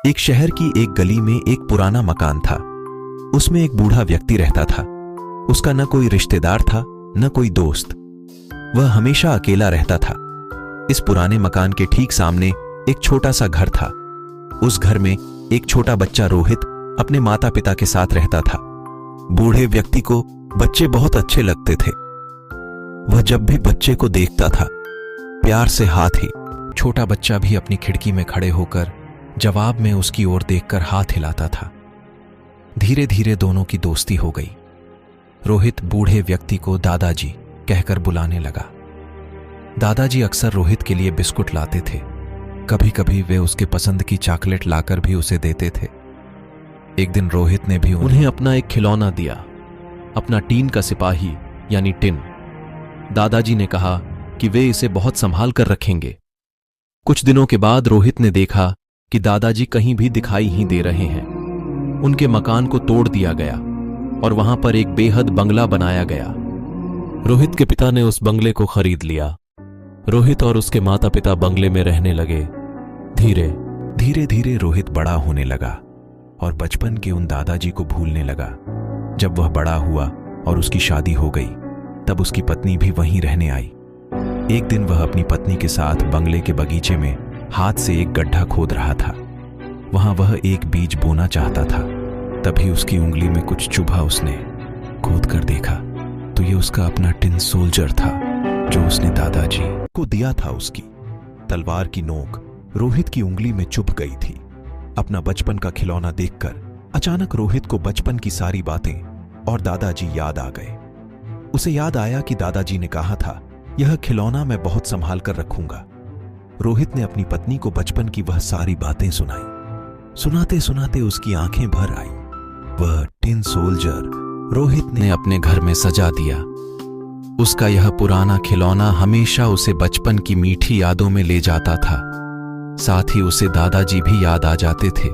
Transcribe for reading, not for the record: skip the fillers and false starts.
एक शहर की एक गली में एक पुराना मकान था। उसमें एक बूढ़ा व्यक्ति रहता था। उसका न कोई रिश्तेदार था न कोई दोस्त। वह हमेशा अकेला रहता था। इस पुराने मकान के ठीक सामने एक छोटा सा घर था। उस घर में एक छोटा बच्चा रोहित अपने माता पिता के साथ रहता था। बूढ़े व्यक्ति को बच्चे बहुत अच्छे लगते थे। वह जब भी बच्चे को देखता था प्यार से हाथ ही। छोटा बच्चा भी अपनी खिड़की में खड़े होकर जवाब में उसकी ओर देखकर हाथ हिलाता था। धीरे धीरे दोनों की दोस्ती हो गई। रोहित बूढ़े व्यक्ति को दादाजी कहकर बुलाने लगा। दादाजी अक्सर रोहित के लिए बिस्कुट लाते थे। कभी कभी वे उसके पसंद की चॉकलेट लाकर भी उसे देते थे। एक दिन रोहित ने भी उन्हें अपना एक खिलौना दिया, अपना टीन का सिपाही यानी टिन। दादाजी ने कहा कि वे इसे बहुत संभाल कर रखेंगे। कुछ दिनों के बाद रोहित ने देखा कि दादाजी कहीं भी दिखाई ही दे रहे हैं। उनके मकान को तोड़ दिया गया और वहां पर एक बेहद बंगला बनाया गया। रोहित के पिता ने उस बंगले को खरीद लिया। रोहित और उसके माता पिता बंगले में रहने लगे। धीरे धीरे रोहित बड़ा होने लगा और बचपन के उन दादाजी को भूलने लगा। जब वह बड़ा हुआ और उसकी शादी हो गई तब उसकी पत्नी भी वहीं रहने आई। एक दिन वह अपनी पत्नी के साथ बंगले के बगीचे में हाथ से एक गड्ढा खोद रहा था। वहां वह एक बीज बोना चाहता था। तभी उसकी उंगली में कुछ चुभा। उसने खोद कर देखा तो ये उसका अपना टिन सोल्जर था जो उसने दादाजी को दिया था। उसकी तलवार की नोक रोहित की उंगली में चुभ गई थी। अपना बचपन का खिलौना देखकर अचानक रोहित को बचपन की सारी बातें और दादाजी याद आ गए। उसे याद आया कि दादाजी ने कहा था यह खिलौना मैं बहुत संभाल कर रखूंगा। रोहित ने अपनी पत्नी को बचपन की वह सारी बातें सुनाई। सुनाते सुनाते उसकी आंखें भर आई। वह टिन सोल्जर रोहित ने अपने घर में सजा दिया। उसका यह पुराना खिलौना हमेशा उसे बचपन की मीठी यादों में ले जाता था। साथ ही उसे दादाजी भी याद आ जाते थे।